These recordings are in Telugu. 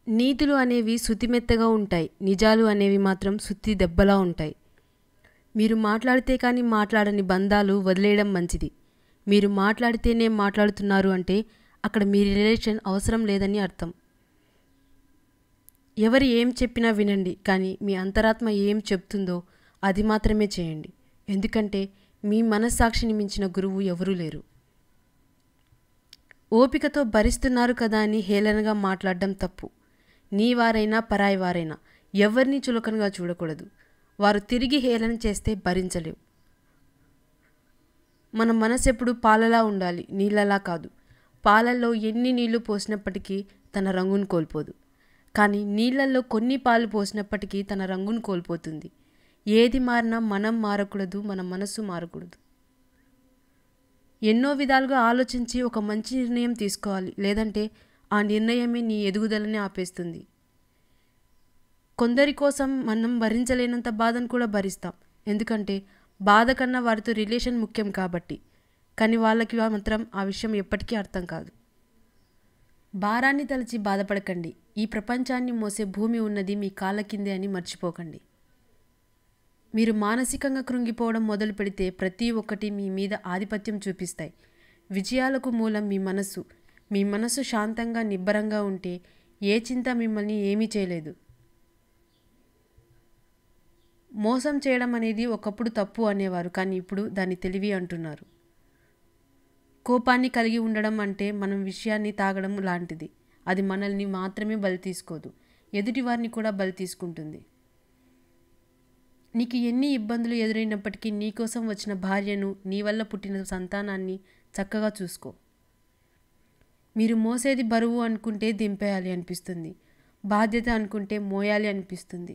నీతులు అనేవి శుతిమెత్తగా ఉంటాయి. నిజాలు అనేవి మాత్రం సుత్తి దెబ్బలా ఉంటాయి. మీరు మాట్లాడితే కానీ మాట్లాడని బంధాలు వదిలేయడం మంచిది. మీరు మాట్లాడితేనే మాట్లాడుతున్నారు అంటే అక్కడ మీ రిలేషన్ అవసరం లేదని అర్థం. ఎవరు ఏం చెప్పినా వినండి, కానీ మీ అంతరాత్మ ఏం చెప్తుందో అది మాత్రమే చేయండి. ఎందుకంటే మీ మనస్సాక్షిని మించిన గురువు ఎవరూ లేరు. ఓపికతో భరిస్తున్నారు కదా అని హేళనగా మాట్లాడడం తప్పు. నీ వారైనా పరాయి వారైనా ఎవరిని చులకనగా చూడకూడదు. వారు తిరిగి హేళన చేస్తే భరించలేవు. మన మనసు ఎప్పుడు పాలలా ఉండాలి, నీళ్ళలా కాదు. పాలల్లో ఎన్ని నీళ్లు పోసినప్పటికీ తన రంగును కోల్పోదు, కానీ నీళ్ళల్లో కొన్ని పాలు పోసినప్పటికీ తన రంగును కోల్పోతుంది. ఏది మారినా మనం మారకూడదు, మన మనస్సు మారకూడదు. ఎన్నో విధాలుగా ఆలోచించి ఒక మంచి నిర్ణయం తీసుకోవాలి, లేదంటే ఆ నిర్ణయమే నీ ఎదుగుదలని ఆపేస్తుంది. కొందరి కోసం మనం భరించలేనంత బాధను కూడా భరిస్తాం, ఎందుకంటే బాధ కన్నా వారితో రిలేషన్ ముఖ్యం కాబట్టి. కానీ వాళ్ళకి మాత్రం ఆ విషయం ఎప్పటికీ అర్థం కాదు. భారాన్ని తలచి బాధపడకండి. ఈ ప్రపంచాన్ని మోసే భూమి ఉన్నది మీ కాళ్ళ కిందే అని మర్చిపోకండి. మీరు మానసికంగా కృంగిపోవడం మొదలు పెడితే ప్రతి ఒక్కటి మీ మీద ఆధిపత్యం చూపిస్తాయి. విజయాలకు మూలం మీ మనస్సు. మీ మనస్సు శాంతంగా నిబ్బరంగా ఉంటే ఏ చింత మిమ్మల్ని ఏమీ చేయలేదు. మోసం చేయడం అనేది ఒకప్పుడు తప్పు అనేవారు, కానీ ఇప్పుడు దాన్ని తెలివి అంటున్నారు. కోపాన్ని కలిగి ఉండడం అంటే మనం విషయాన్ని తాగడం లాంటిది. అది మనల్ని మాత్రమే బలి తీసుకోదు, ఎదుటి వారిని కూడా బలి తీసుకుంటుంది. నీకు ఎన్ని ఇబ్బందులు ఎదురైనప్పటికీ నీకోసం వచ్చిన భార్యను, నీ వల్ల పుట్టిన సంతానాన్ని చక్కగా చూసుకో. మీరు మోసేది బరువు అనుకుంటే దింపేయాలి అనిపిస్తుంది, బాధ్యత అనుకుంటే మోయాలి అనిపిస్తుంది.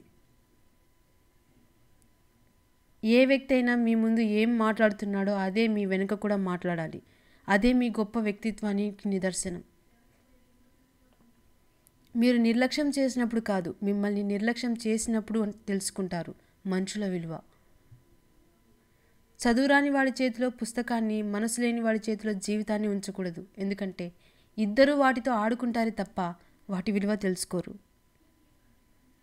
ఏ వ్యక్తి అయినా మీ ముందు ఏం మాట్లాడుతున్నాడో అదే మీ వెనుక కూడా మాట్లాడాలి. అదే మీ గొప్ప వ్యక్తిత్వానికి నిదర్శనం. మీరు నిర్లక్ష్యం చేసినప్పుడు కాదు, మిమ్మల్ని నిర్లక్ష్యం చేసినప్పుడు తెలుసుకుంటారు మనుషుల విలువ. చదువురాని వాడి చేతిలో పుస్తకాన్ని, మనసు లేని వాడి చేతిలో జీవితాన్ని ఉంచకూడదు. ఎందుకంటే ఇద్దరూ వాటితో ఆడుకుంటారే తప్ప వాటి విలువ తెలుసుకోరు.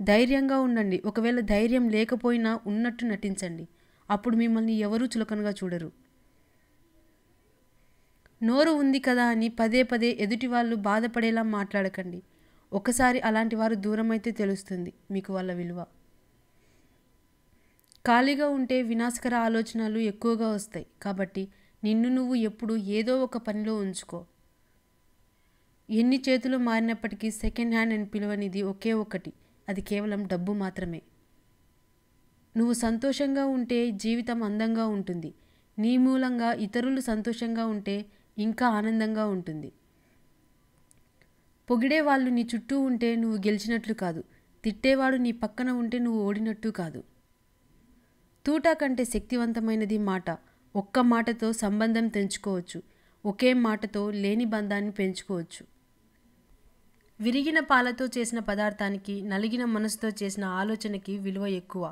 ధైర్యంగా ఉండండి. ఒకవేళ ధైర్యం లేకపోయినా ఉన్నట్టు నటించండి. అప్పుడు మిమ్మల్ని ఎవరూ చులకనగా చూడరు. నోరు ఉంది కదా అని పదే పదే ఎదుటి వాళ్ళు బాధపడేలా మాట్లాడకండి. ఒకసారి అలాంటి వారు దూరమైతే తెలుస్తుంది మీకు వాళ్ళ విలువ. ఖాళీగా ఉంటే వినాశకర ఆలోచనలు ఎక్కువగా వస్తాయి. కాబట్టి నిన్ను నువ్వు ఎప్పుడు ఏదో ఒక పనిలో ఉంచుకో. ఎన్ని చేతులు మారినప్పటికీ సెకండ్ హ్యాండ్ అని పిలువనిది ఒకే ఒకటి, అది కేవలం డబ్బు మాత్రమే. నువ్వు సంతోషంగా ఉంటే జీవితం అందంగా ఉంటుంది. నీ మూలంగా ఇతరులు సంతోషంగా ఉంటే ఇంకా ఆనందంగా ఉంటుంది. పొగిడే వాళ్ళు నీ చుట్టూ ఉంటే నువ్వు గెలిచినట్లు కాదు, తిట్టేవాడు నీ పక్కన ఉంటే నువ్వు ఓడినట్టు కాదు. తూటా కంటే శక్తివంతమైనది మాట. ఒక్క మాటతో సంబంధం తెంచుకోవచ్చు, ఒకే మాటతో లేని బంధాన్ని పెంచుకోవచ్చు. విరిగిన పాలతో చేసిన పదార్థానికి, నలిగిన మనసుతో చేసిన ఆలోచనకి విలువ ఎక్కువ.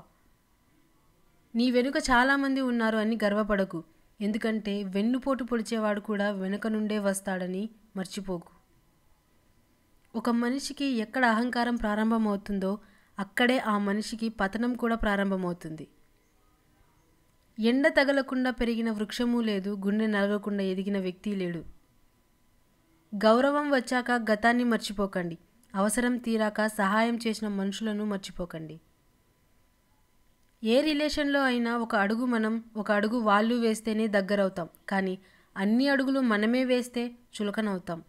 నీ వెనుక చాలామంది ఉన్నారు అని గర్వపడకు, ఎందుకంటే వెన్నుపోటు పొడిచేవాడు కూడా వెనుక నుండే వస్తాడని మర్చిపోకు. ఒక మనిషికి ఎక్కడ అహంకారం ప్రారంభమవుతుందో అక్కడే ఆ మనిషికి పతనం కూడా ప్రారంభమవుతుంది. ఎండ తగలకుండా పెరిగిన వృక్షము లేదు, గుండె నలగకుండా ఎదిగిన వ్యక్తి లేడు. గౌరవం వచ్చాక గతాన్ని మర్చిపోకండి. అవసరం తీరాక సహాయం చేసిన మనుషులను మర్చిపోకండి. ఏ రిలేషన్లో అయినా ఒక అడుగు మనం, ఒక అడుగు వాళ్ళు వేస్తేనే దగ్గరవుతాం, కానీ అన్ని అడుగులు మనమే వేస్తే చులకనవుతాం.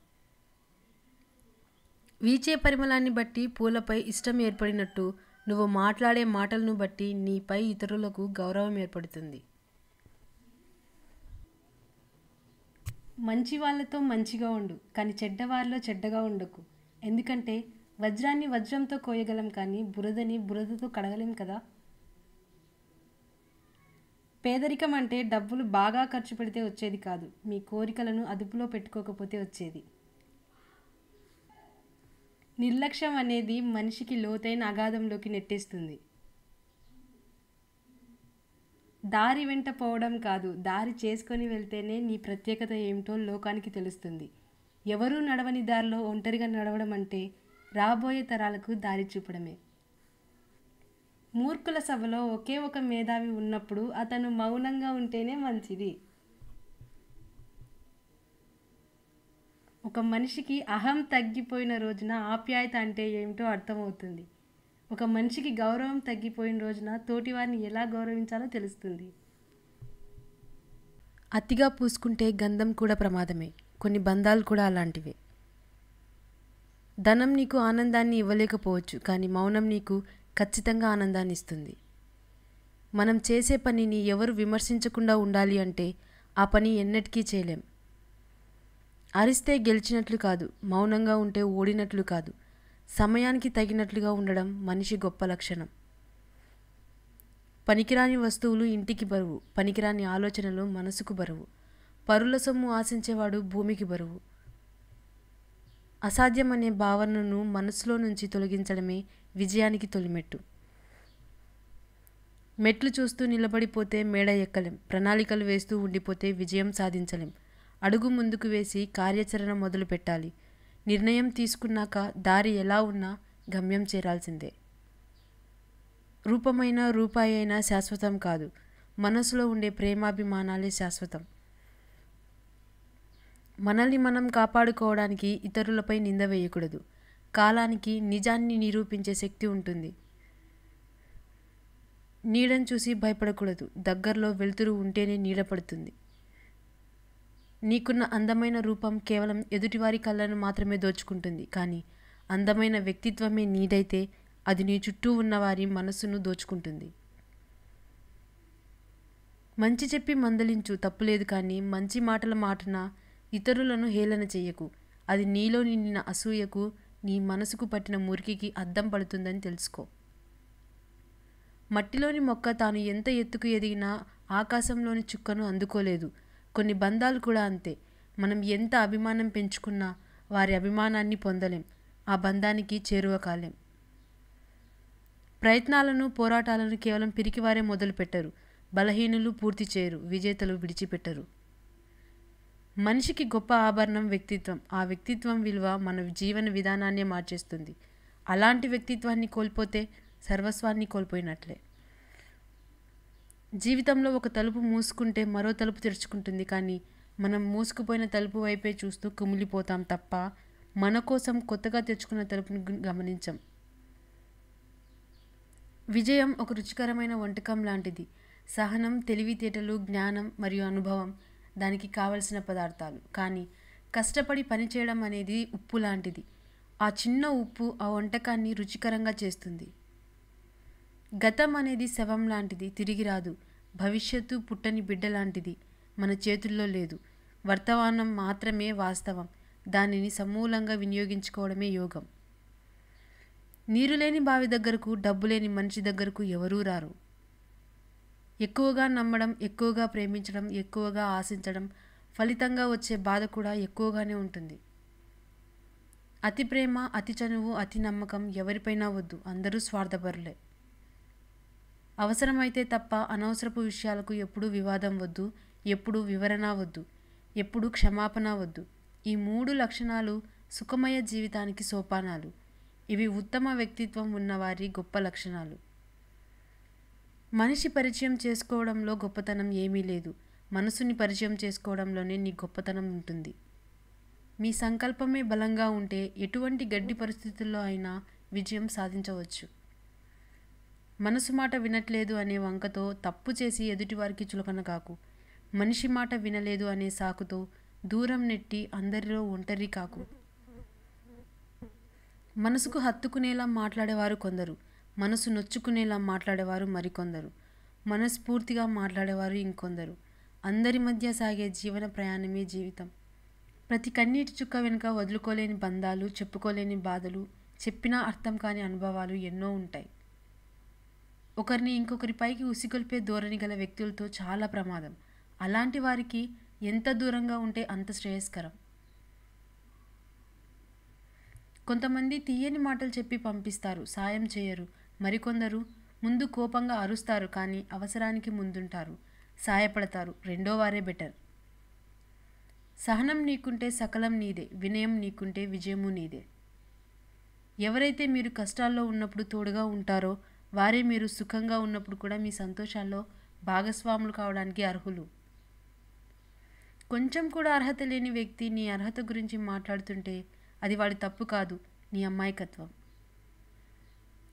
వీచే పరిమళాన్ని బట్టి పూలపై ఇష్టం ఏర్పడినట్టు నువ్వు మాట్లాడే మాటలను బట్టి నీపై ఇతరులకు గౌరవం ఏర్పడుతుంది. మంచి వాళ్ళతో మంచిగా ఉండు, కానీ చెడ్డవారిలో చెడ్డగా ఉండకు. ఎందుకంటే వజ్రాన్ని వజ్రంతో కోయగలం, కానీ బురదని బురదతో కడగలేం కదా. పేదరికం అంటే డబ్బులు బాగా ఖర్చు పెడితే వచ్చేది కాదు, మీ కోరికలను అదుపులో పెట్టుకోకపోతే వచ్చేది. నిర్లక్ష్యం అనేది మనిషికి లోతైన అగాధంలోకి నెట్టేస్తుంది. దారి వెంట పోవడం కాదు, దారి చేసుకొని వెళ్తేనే నీ ప్రత్యేకత ఏమిటో లోకానికి తెలుస్తుంది. ఎవరూ నడవని దారిలో ఒంటరిగా నడవడం అంటే రాబోయే తరాలకు దారి చూపడమే. మూర్ఖుల సభలో ఒకే ఒక మేధావి ఉన్నప్పుడు అతను మౌనంగా ఉంటేనే మంచిది. ఒక మనిషికి అహం తగ్గిపోయిన రోజున ఆప్యాయత అంటే ఏమిటో అర్థమవుతుంది. ఒక మనిషికి గౌరవం తగ్గిపోయిన రోజున తోటివారిని ఎలా గౌరవించాలో తెలుస్తుంది. అతిగా పూసుకుంటే గంధం కూడా ప్రమాదమే. కొన్ని బంధాలు కూడా అలాంటివే. ధనం నీకు ఆనందాన్ని ఇవ్వలేకపోవచ్చు, కానీ మౌనం నీకు ఖచ్చితంగా ఆనందాన్ని ఇస్తుంది. మనం చేసే పనిని ఎవరు విమర్శించకుండా ఉండాలి అంటే ఆ పని ఎన్నటికీ చేయలేం. అరిస్తే గెలిచినట్లు కాదు, మౌనంగా ఉంటే ఓడినట్లు కాదు. సమయానికి తగినట్లుగా ఉండడం మనిషి గొప్ప లక్షణం. పనికిరాని వస్తువులు ఇంటికి బరువు, పనికిరాని ఆలోచనలు మనసుకు బరువు. పరుల సొమ్ము ఆశించేవాడు భూమికి బరువు. అసాధ్యం అనే భావనను మనసులో నుంచి తొలగించడమే విజయానికి తొలిమెట్టు. మెట్లు చూస్తూ నిలబడిపోతే మేడ ఎక్కలేం. ప్రణాళికలు వేస్తూ ఉండిపోతే విజయం సాధించలేం. అడుగు ముందుకు వేసి కార్యాచరణ మొదలు పెట్టాలి. నిర్ణయం తీసుకున్నాక దారి ఎలా ఉన్నా గమ్యం చేరాల్సిందే. రూపమైన రూపాయి అయినా శాశ్వతం కాదు. మనసులో ఉండే ప్రేమాభిమానాలే శాశ్వతం. మనల్ని మనం కాపాడుకోవడానికి ఇతరులపై నింద వేయకూడదు. కాలానికి నిజాన్ని నిరూపించే శక్తి ఉంటుంది. నీడను చూసి భయపడకూడదు. దగ్గరలో వెలుతురు ఉంటేనే నీడ పడుతుంది. నీకున్న అందమైన రూపం కేవలం ఎదుటివారి కళ్ళను మాత్రమే దోచుకుంటుంది, కానీ అందమైన వ్యక్తిత్వమే నీడైతే అది నీ చుట్టూ ఉన్నవారి మనస్సును దోచుకుంటుంది. మంచి చెప్పి మందలించు, తప్పులేదు, కానీ మంచి మాటల మాటన ఇతరులను హేళన చెయ్యకు. అది నీలో నిండిన అసూయకు, నీ మనసుకు పట్టిన మురికికి అద్దం పడుతుందని తెలుసుకో. మట్టిలోని మొక్క తాను ఎంత ఎత్తుకు ఎదిగినా ఆకాశంలోని చుక్కను అందుకోలేదు. కొన్ని బంధాలు కూడా అంతే. మనం ఎంత అభిమానం పెంచుకున్నా వారి అభిమానాన్ని పొందలేం. ఆ బంధానికి చేరువ కాలేం. ప్రయత్నాలను, పోరాటాలను కేవలం పిరికివారే మొదలు పెట్టరు. బలహీనులు పూర్తి చేయరు. విజేతలు విడిచిపెట్టరు. మనిషికి గొప్ప ఆభరణం వ్యక్తిత్వం. ఆ వ్యక్తిత్వం విలువ మన జీవన విధానాన్నే మార్చేస్తుంది. అలాంటి వ్యక్తిత్వాన్ని కోల్పోతే సర్వస్వాన్ని కోల్పోయినట్లే. జీవితంలో ఒక తలుపు మూసుకుంటే మరో తలుపు తెరుచుకుంటుంది, కానీ మనం మూసుకుపోయిన తలుపు వైపే చూస్తూ కుమిలిపోతాం తప్ప మన కోసం కొత్తగా తెచ్చుకున్న తలుపును గమనించం. విజయం ఒక రుచికరమైన వంటకం లాంటిది. సహనం, తెలివితేటలు, జ్ఞానం మరియు అనుభవం దానికి కావలసిన పదార్థాలు. కానీ కష్టపడి పనిచేయడం అనేది ఉప్పు లాంటిది. ఆ చిన్న ఉప్పు ఆ వంటకాన్ని రుచికరంగా చేస్తుంది. గతం అనేది శవం లాంటిది, తిరిగి రాదు. భవిష్యత్తు పుట్టని బిడ్డ లాంటిది, మన చేతుల్లో లేదు. వర్తమానం మాత్రమే వాస్తవం. దానిని సమూలంగా వినియోగించుకోవడమే యోగం. నీరు లేని బావి దగ్గరకు, డబ్బు లేని మనిషి దగ్గరకు ఎవరూ రారు. ఎక్కువగా నమ్మడం, ఎక్కువగా ప్రేమించడం, ఎక్కువగా ఆశించడం ఫలితంగా వచ్చే బాధ కూడా ఎక్కువగానే ఉంటుంది. అతి ప్రేమ, అతి చనువు, అతి నమ్మకం ఎవరిపైనా వద్దు. అందరూ స్వార్థపరులే. అవసరమైతే తప్ప అనవసరపు విషయాలకు ఎప్పుడూ వివాదం వద్దు, ఎప్పుడూ వివరణ వద్దు, ఎప్పుడూ క్షమాపణ వద్దు. ఈ 3 లక్షణాలు సుఖమయ జీవితానికి సోపానాలు. ఇవి ఉత్తమ వ్యక్తిత్వం ఉన్నవారి గొప్ప లక్షణాలు. మనిషి పరిచయం చేసుకోవడంలో గొప్పతనం ఏమీ లేదు. మనసుని పరిచయం చేసుకోవడంలోనే నీ గొప్పతనం ఉంటుంది. మీ సంకల్పమే బలంగా ఉంటే ఎటువంటి గడ్డి పరిస్థితుల్లో అయినా విజయం సాధించవచ్చు. మనసు మాట వినట్లేదు అనే వంకతో తప్పు చేసి ఎదుటివారికి చులకన కాకు. మనిషి మాట వినలేదు అనే సాకుతో దూరం నెట్టి అందరిలో ఒంటరి కాకు. మనసుకు హత్తుకునేలా మాట్లాడేవారు కొందరు, మనసు నొచ్చుకునేలా మాట్లాడేవారు మరికొందరు, మనస్ఫూర్తిగా మాట్లాడేవారు ఇంకొందరు. అందరి మధ్య సాగే జీవన ప్రయాణమే జీవితం. ప్రతి కన్నీటి చుక్క వెనుక వదులుకోలేని బంధాలు, చెప్పుకోలేని బాధలు, చెప్పినా అర్థం కాని అనుభవాలు ఎన్నో ఉంటాయి. ఒకరిని ఇంకొకరి పైకి ఉసిగొల్పే ధోరణి గల వ్యక్తులతో చాలా ప్రమాదం. అలాంటి వారికి ఎంత దూరంగా ఉంటే అంత శ్రేయస్కరం. కొంతమంది తీయని మాటలు చెప్పి పంపిస్తారు, సాయం చేయరు. మరికొందరు ముందు కోపంగా అరుస్తారు, కానీ అవసరానికి ముందుంటారు, సాయపడతారు. రెండో వారే బెటర్. సహనం నీకుంటే సకలం నీదే, వినయం నీకుంటే విజయము నీదే. ఎవరైతే మీరు కష్టాల్లో ఉన్నప్పుడు తోడుగా ఉంటారో వారే మీరు సుఖంగా ఉన్నప్పుడు కూడా మీ సంతోషాల్లో భాగస్వాములు కావడానికి అర్హులు. కొంచెం కూడా అర్హత లేని వ్యక్తి నీ అర్హత గురించి మాట్లాడుతుంటే అది వాడి తప్పు కాదు, నీ అమాయకత్వం.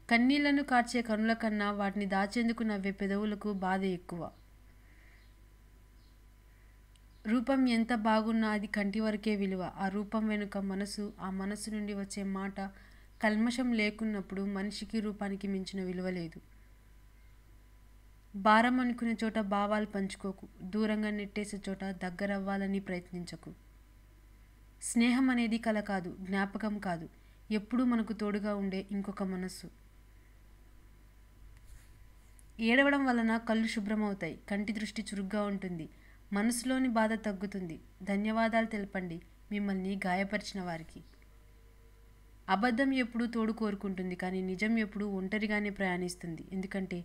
కన్నీళ్లను కార్చే కనుల కన్నా వాటిని దాచేందుకు నవ్వే పెదవులకు బాధ ఎక్కువ. రూపం ఎంత బాగున్నా అది కంటి వరకే విలువ. ఆ రూపం వెనుక మనసు, ఆ మనసు నుండి వచ్చే మాట కల్మషం లేకున్నప్పుడు మనిషికి రూపానికి మించిన విలువ లేదు. భారం అనుకునే చోట భావాలు పంచుకోకు, దూరంగా నెట్టేసే చోట దగ్గరవ్వాలని ప్రయత్నించకు. స్నేహం అనేది కల కాదు, జ్ఞాపకం కాదు, ఎప్పుడూ మనకు తోడుగా ఉండే ఇంకొక మనస్సు. ఏడవడం వలన కళ్ళు శుభ్రమవుతాయి, కంటి దృష్టి చురుగ్గా ఉంటుంది, మనసులోని బాధ తగ్గుతుంది. ధన్యవాదాలు తెలపండి మిమ్మల్ని గాయపరిచిన వారికి. అబద్ధం ఎప్పుడూ తోడు కోరుకుంటుంది, కానీ నిజం ఎప్పుడూ ఒంటరిగానే ప్రయాణిస్తుంది. ఎందుకంటే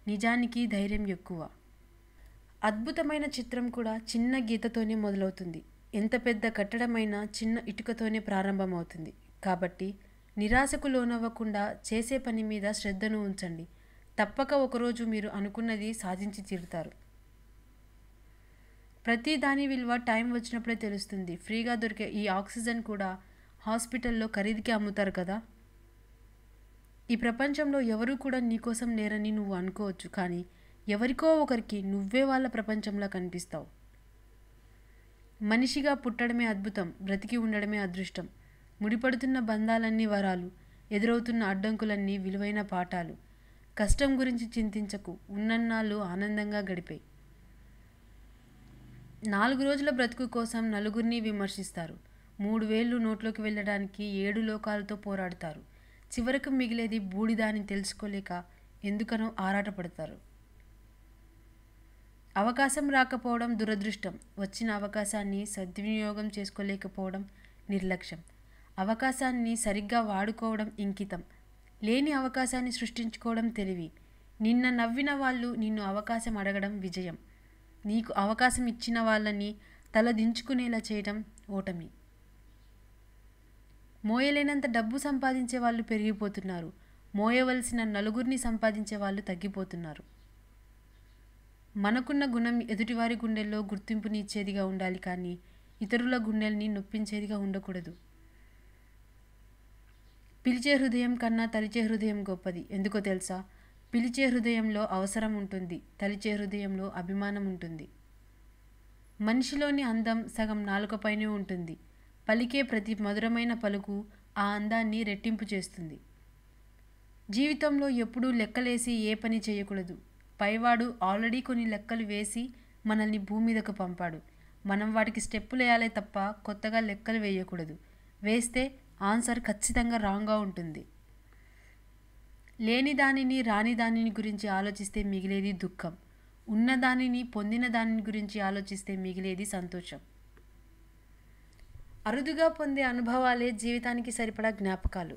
నిజానికి ధైర్యం ఎక్కువ. అద్భుతమైన చిత్రం కూడా చిన్న గీతతోనే మొదలవుతుంది. ఎంత పెద్ద కట్టడమైనా చిన్న ఇటుకతోనే ప్రారంభమవుతుంది. కాబట్టి నిరాశకు లోనవ్వకుండా చేసే పని మీద శ్రద్ధను ఉంచండి. తప్పక ఒకరోజు మీరు అనుకున్నది సాధించి తీరుతారు. ప్రతి దాని విలువ టైం వచ్చినప్పుడే తెలుస్తుంది. ఫ్రీగా దొరికే ఈ ఆక్సిజన్ కూడా హాస్పిటల్లో ఖరీదుకి అమ్ముతారు కదా. ఈ ప్రపంచంలో ఎవరూ కూడా నీకోసం లేరని నువ్వు అనుకోవచ్చు, కానీ ఎవరికో ఒకరికి నువ్వే వాళ్ళ ప్రపంచంలా కనిపిస్తావు. మనిషిగా పుట్టడమే అద్భుతం, బ్రతికి ఉండడమే అదృష్టం. ముడిపడుతున్న బంధాలన్నీ వరాలు, ఎదురవుతున్న అడ్డంకులన్నీ విలువైన పాఠాలు. కష్టం గురించి చింతించకు, ఉన్నన్నాళ్ళు ఆనందంగా గడిపే. 4 రోజుల బ్రతుకు కోసం నలుగురిని విమర్శిస్తారు. 3 వేళ్ళు నోట్లోకి వెళ్ళడానికి 7 లోకాలతో పోరాడతారు. చివరకు మిగిలేది బూడిదాని తెలుసుకోలేక ఎందుకనో ఆరాటపడతారు. అవకాశం రాకపోవడం దురదృష్టం, వచ్చిన అవకాశాన్ని సద్వినియోగం చేసుకోలేకపోవడం నిర్లక్ష్యం, అవకాశాన్ని సరిగ్గా వాడుకోవడం ఇంకితం, లేని అవకాశాన్ని సృష్టించుకోవడం తెలివి. నిన్న నవ్విన వాళ్ళు నిన్ను అవకాశం అడగడం విజయం. నీకు అవకాశం ఇచ్చిన వాళ్ళని తలదించుకునేలా చేయడం ఓటమి. మోయలేనంత డబ్బు సంపాదించే వాళ్ళు పెరిగిపోతున్నారు, మోయవలసిన నలుగురిని సంపాదించే వాళ్ళు తగ్గిపోతున్నారు. మనకున్న గుణం ఎదుటివారి గుండెల్లో గుర్తింపుని ఇచ్చేదిగా ఉండాలి, కానీ ఇతరుల గుండెల్ని నొప్పించేదిగా ఉండకూడదు. పిలిచే హృదయం కన్నా తలిచే హృదయం గొప్పది. ఎందుకో తెలుసా? పిలిచే హృదయంలో అవసరం ఉంటుంది, తలిచే హృదయంలో అభిమానం ఉంటుంది. మనిషిలోని అందం సగం నాలుకపైనే ఉంటుంది. పలికే ప్రతి మధురమైన పలుకు ఆ అందాన్ని రెట్టింపు చేస్తుంది. జీవితంలో ఎప్పుడూ లెక్కలేసి ఏ పని చేయకూడదు. పైవాడు ఆల్రెడీ కొన్ని లెక్కలు వేసి మనల్ని భూమి మీదకు పంపాడు. మనం వాటికి స్టెప్పులు వేయాలే తప్ప కొత్తగా లెక్కలు వేయకూడదు. వేస్తే ఆన్సర్ ఖచ్చితంగా రాంగ్గా ఉంటుంది. లేని దానిని రాని దానిని గురించి ఆలోచిస్తే మిగిలేది దుఃఖం. ఉన్నదానిని పొందిన దానిని గురించి ఆలోచిస్తే మిగిలేది సంతోషం. అరుదుగా పొందే అనుభవాలే జీవితానికి సరిపడా జ్ఞాపకాలు.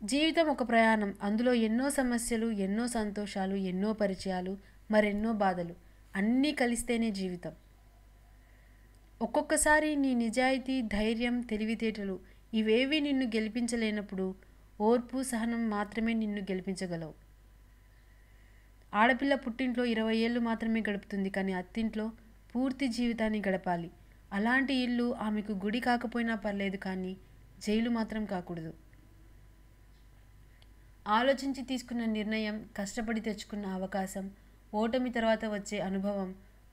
జీవితం ఒక ప్రయాణం. అందులో ఎన్నో సమస్యలు, ఎన్నో సంతోషాలు, ఎన్నో పరిచయాలు, మరెన్నో బాధలు అన్నీ కలిస్తేనే జీవితం. ఒక్కొక్కసారి నీ నిజాయితీ, ధైర్యం, తెలివితేటలు ఇవేవి నిన్ను గెలిపించలేనప్పుడు ఓర్పు, సహనం మాత్రమే నిన్ను గెలిపించగలవు. ఆడపిల్ల పుట్టింట్లో 20 ఏళ్ళు మాత్రమే గడుపుతుంది, కానీ అత్తింట్లో పూర్తి జీవితాన్ని గడపాలి. అలాంటి ఇల్లు ఆమెకు గుడి కాకపోయినా పర్లేదు, కానీ జైలు మాత్రం కాకూడదు. ఆలోచించి తీసుకున్న నిర్ణయం, కష్టపడి తెచ్చుకున్న అవకాశం, ఓటమి తర్వాత వచ్చే అనుభవం,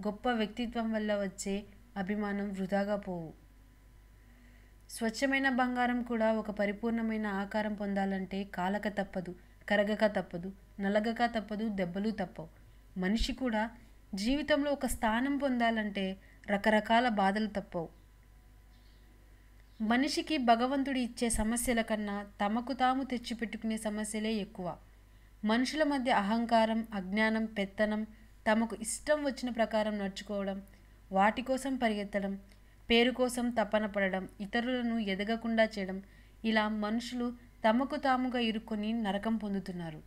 గొప్ప వ్యక్తిత్వం వల్ల వచ్చే అభిమానం వృధాగా పోవు. స్వచ్ఛమైన బంగారం కూడా ఒక పరిపూర్ణమైన ఆకారం పొందాలంటే కాలక తప్పదు, కరగక తప్పదు, నలగక తప్పదు, దెబ్బలు తప్పవు. మనిషి కూడా జీవితంలో ఒక స్థానం పొందాలంటే రకరకాల బాధలు తప్పవు. మనిషికి భగవంతుడు ఇచ్చే సమస్యల కన్నా తమకు తాము తెచ్చిపెట్టుకునే సమస్యలే ఎక్కువ. మనుషుల మధ్య అహంకారం, అజ్ఞానం, పెత్తనం, తమకు ఇష్టం వచ్చిన ప్రకారం నడుచుకోవడం, వాటి కోసం పరిగెత్తడం, పేరు కోసం తపన పడడం, ఇతరులను ఎదగకుండా చేయడం, ఇలా మనుషులు తమకు తాముగా ఇరుక్కొని నరకం పొందుతున్నారు.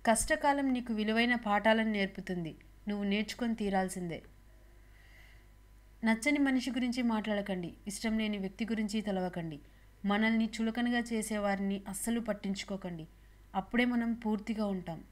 కష్టకాలం నీకు విలువైన పాఠాలను నేర్పుతుంది. నువ్వు నేర్చుకొని తీరాల్సిందే. నచ్చని మనిషి గురించి మాట్లాడకండి, ఇష్టం లేని వ్యక్తి గురించి తలవకండి. మనల్ని చులకనగా చేసేవారిని అస్సలు పట్టించుకోకండి. అప్పుడే మనం పూర్తిగా ఉంటాం.